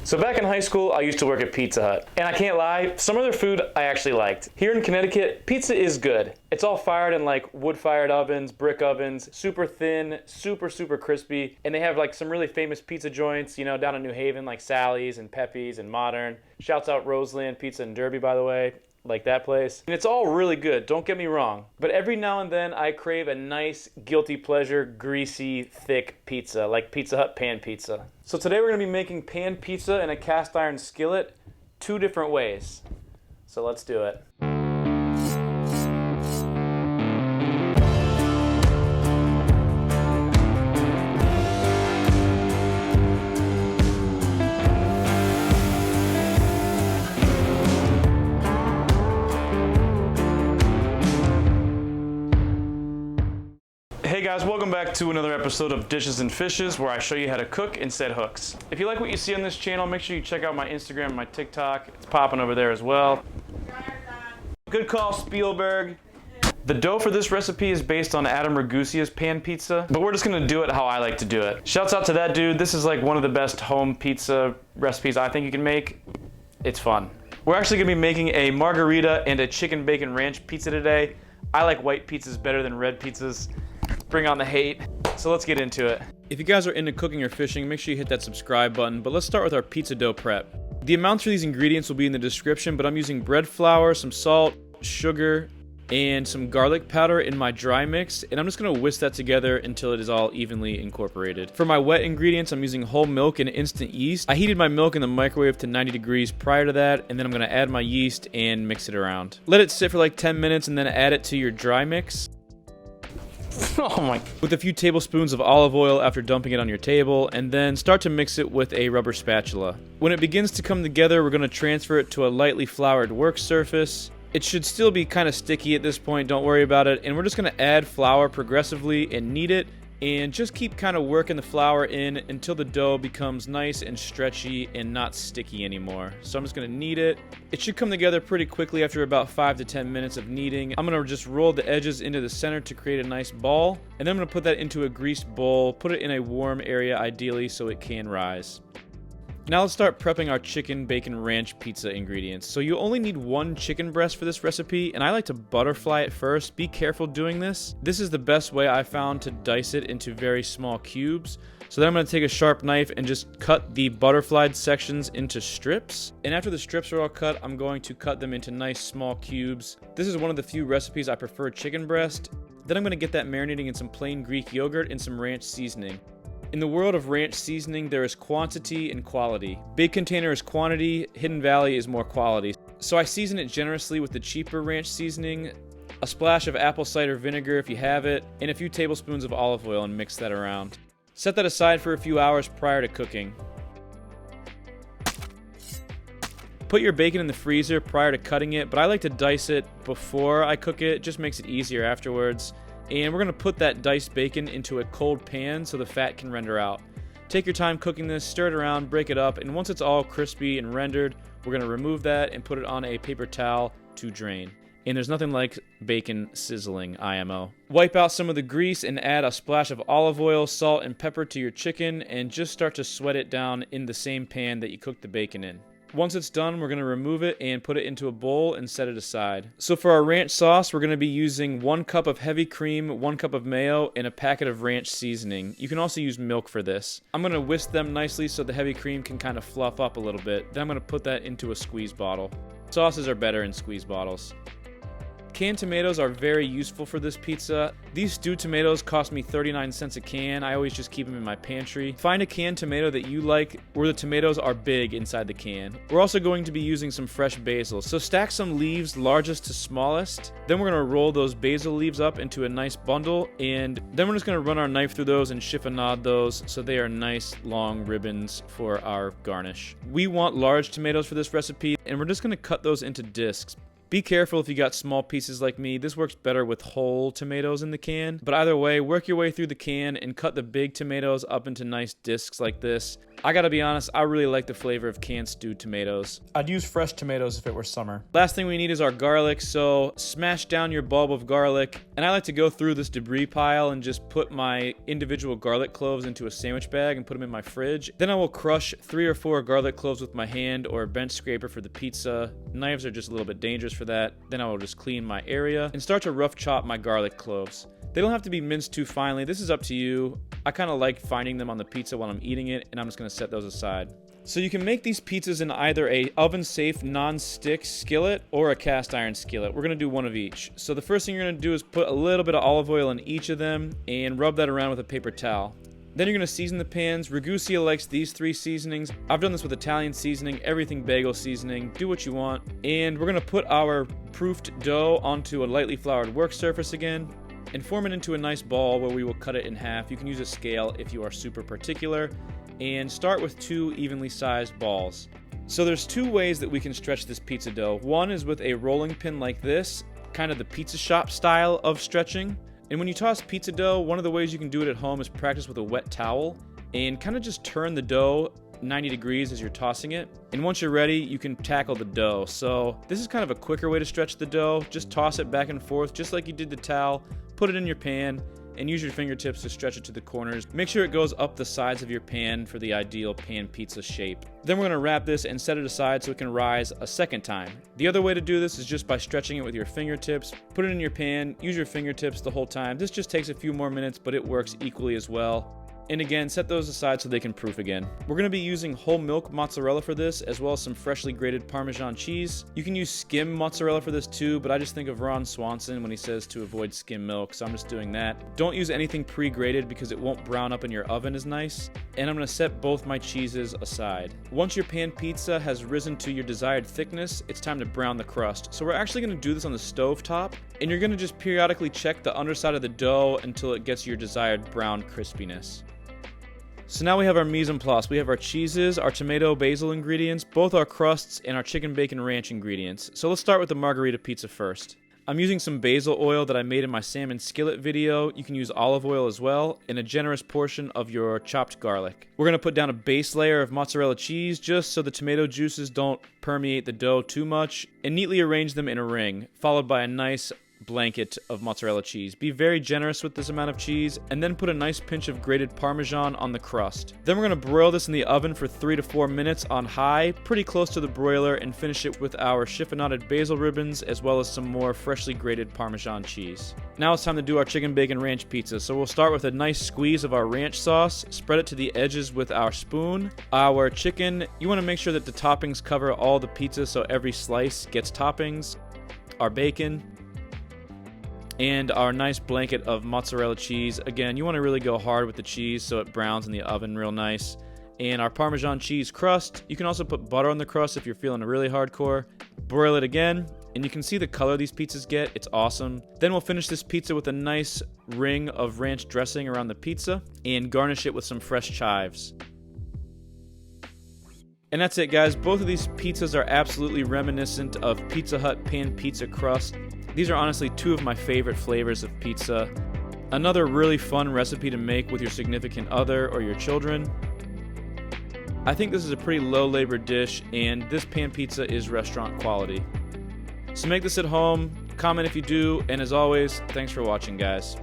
So back in high school, I used to work at Pizza Hut. And I can't lie, some of their food I actually liked. Here in Connecticut, pizza is good. It's all fired in like wood-fired ovens, brick ovens, super thin, super crispy. And they have like some really famous pizza joints, you know, down in New Haven, like Sally's and Pepe's and Modern. Shouts out Roseland Pizza in Derby, by the way. Like that place. And it's all really good, don't get me wrong. But every now and then I crave a nice, guilty pleasure, greasy, thick pizza, like Pizza Hut pan pizza. So today we're gonna be making pan pizza in a cast iron skillet, 2 different ways. So let's do it. Hey guys, welcome back to another episode of Dishes and Fishes, where I show you how to cook and set hooks. If you like what you see on this channel, make sure you check out my Instagram and my TikTok. It's popping over there as well. Good call, Spielberg. The dough for this recipe is based on Adam Ragusia's pan pizza, but we're just gonna do it how I like to do it. Shouts out to that dude. This is like one of the best home pizza recipes I think you can make. It's fun. We're actually gonna be making a margherita and a chicken bacon ranch pizza today. I like white pizzas better than red pizzas. Bring on the hate. So let's get into it. If you guys are into cooking or fishing, make sure you hit that subscribe button, but let's start with our pizza dough prep. The amounts for these ingredients will be in the description, but I'm using bread flour, some salt, sugar, and some garlic powder in my dry mix, and I'm just gonna whisk that together until it is all evenly incorporated. For my wet ingredients, I'm using whole milk and instant yeast. I heated my milk in the microwave to 90 degrees prior to that, and then I'm gonna add my yeast and mix it around. Let it sit for like 10 minutes and then add it to your dry mix. Oh my. With a few tablespoons of olive oil after dumping it on your table, and then start to mix it with a rubber spatula. When it begins to come together, we're going to transfer it to a lightly floured work surface. It should still be kind of sticky at this point, don't worry about it, and we're just going to add flour progressively and knead it, and just keep kind of working the flour in until the dough becomes nice and stretchy and not sticky anymore. So I'm just going to knead it. It should come together pretty quickly after about 5 to 10 minutes of kneading. I'm going to just roll the edges into the center to create a nice ball, and then I'm going to put that into a greased bowl, put it in a warm area ideally so it can rise. Now let's start prepping our chicken bacon ranch pizza ingredients. So you only need 1 chicken breast for this recipe, and I like to butterfly it first. Be careful doing this. This is the best way I found to dice it into very small cubes. So then I'm going to take a sharp knife and just cut the butterflied sections into strips. And after the strips are all cut, I'm going to cut them into nice small cubes. This is one of the few recipes I prefer chicken breast. Then I'm going to get that marinating in some plain Greek yogurt and some ranch seasoning. In the world of ranch seasoning, there is quantity and quality. Big Container is quantity, Hidden Valley is more quality. So I season it generously with the cheaper ranch seasoning, a splash of apple cider vinegar if you have it, and a few tablespoons of olive oil, and mix that around. Set that aside for a few hours prior to cooking. Put your bacon in the freezer prior to cutting it, but I like to dice it before I cook it. It just makes it easier afterwards. And we're going to put that diced bacon into a cold pan so the fat can render out. Take your time cooking this, stir it around, break it up, and once it's all crispy and rendered, we're going to remove that and put it on a paper towel to drain. And there's nothing like bacon sizzling, IMO. Wipe out some of the grease and add a splash of olive oil, salt, and pepper to your chicken, and just start to sweat it down in the same pan that you cooked the bacon in. Once it's done, we're going to remove it and put it into a bowl and set it aside. So for our ranch sauce, we're going to be using 1 cup of heavy cream, 1 cup of mayo, and a packet of ranch seasoning. You can also use milk for this. I'm going to whisk them nicely so the heavy cream can kind of fluff up a little bit. Then I'm going to put that into a squeeze bottle. Sauces are better in squeeze bottles. Canned tomatoes are very useful for this pizza. These stewed tomatoes cost me 39 cents a can. I always just keep them in my pantry. Find a canned tomato that you like where the tomatoes are big inside the can. We're also going to be using some fresh basil. So stack some leaves largest to smallest. Then we're going to roll those basil leaves up into a nice bundle, and then we're just going to run our knife through those and chiffonade those so they are nice long ribbons for our garnish. We want large tomatoes for this recipe, and we're just going to cut those into discs. Be careful if you got small pieces like me. This works better with whole tomatoes in the can. But either way, work your way through the can and cut the big tomatoes up into nice discs like this. I gotta be honest, I really like the flavor of canned stewed tomatoes. I'd use fresh tomatoes if it were summer. Last thing we need is our garlic, so smash down your bulb of garlic. And I like to go through this debris pile and just put my individual garlic cloves into a sandwich bag and put them in my fridge. Then I will crush 3 or 4 garlic cloves with my hand or a bench scraper for the pizza. Knives are just a little bit dangerous for that. Then I will just clean my area and start to rough chop my garlic cloves. They don't have to be minced too finely. This is up to you. I kind of like finding them on the pizza while I'm eating it, and I'm just going to set those aside. So you can make these pizzas in either a oven-safe non-stick skillet or a cast iron skillet. We're going to do one of each. So the first thing you're going to do is put a little bit of olive oil in each of them and rub that around with a paper towel. Then you're going to season the pans. Ragusa likes these 3 seasonings. I've done this with Italian seasoning, everything bagel seasoning. Do what you want. And we're going to put our proofed dough onto a lightly floured work surface again and form it into a nice ball where we will cut it in half. You can use a scale if you are super particular. And start with 2 evenly sized balls. So there's 2 ways that we can stretch this pizza dough. One is with a rolling pin like this, kind of the pizza shop style of stretching. And when you toss pizza dough, one of the ways you can do it at home is practice with a wet towel and kind of just turn the dough 90 degrees as you're tossing it. And once you're ready, you can tackle the dough. So this is kind of a quicker way to stretch the dough. Just toss it back and forth just like you did the towel. Put it in your pan and use your fingertips to stretch it to the corners. Make sure it goes up the sides of your pan for the ideal pan pizza shape. Then we're going to wrap this and set it aside so it can rise a second time. The other way to do this is just by stretching it with your fingertips. Put it in your pan, use your fingertips the whole time. This just takes a few more minutes, but it works equally as well. And again, set those aside so they can proof again. We're going to be using whole milk mozzarella for this, as well as some freshly grated Parmesan cheese. You can use skim mozzarella for this too, but I just think of Ron Swanson when he says to avoid skim milk, so I'm just doing that. Don't use anything pre-grated because it won't brown up in your oven as nice. And I'm going to set both my cheeses aside. Once your pan pizza has risen to your desired thickness, it's time to brown the crust. So we're actually going to do this on the stove top, and you're going to just periodically check the underside of the dough until it gets your desired brown crispiness. So now we have our mise en place. We have our cheeses, our tomato basil ingredients, both our crusts, and our chicken bacon ranch ingredients. So let's start with the Margherita pizza first. I'm using some basil oil that I made in my salmon skillet video. You can use olive oil as well, and a generous portion of your chopped garlic. We're going to put down a base layer of mozzarella cheese just so the tomato juices don't permeate the dough too much, and neatly arrange them in a ring, followed by a nice blanket of mozzarella cheese. Be very generous with this amount of cheese, and then put a nice pinch of grated Parmesan on the crust. Then we're going to broil this in the oven for 3 to 4 minutes on high, pretty close to the broiler, and finish it with our chiffonaded basil ribbons as well as some more freshly grated Parmesan cheese. Now it's time to do our chicken bacon ranch pizza. So we'll start with a nice squeeze of our ranch sauce, spread it to the edges with our spoon. Our chicken, you want to make sure that the toppings cover all the pizza so every slice gets toppings. Our bacon, and our nice blanket of mozzarella cheese. Again, you want to really go hard with the cheese so it browns in the oven real nice. And our Parmesan cheese crust. You can also put butter on the crust if you're feeling really hardcore. Broil it again, and you can see the color these pizzas get. It's awesome. Then we'll finish this pizza with a nice ring of ranch dressing around the pizza and garnish it with some fresh chives. And that's it, guys. Both of these pizzas are absolutely reminiscent of Pizza Hut pan pizza crust. These are honestly 2 of my favorite flavors of pizza. Another really fun recipe to make with your significant other or your children. I think this is a pretty low labor dish, and this pan pizza is restaurant quality. So make this at home, comment if you do, and as always, thanks for watching, guys.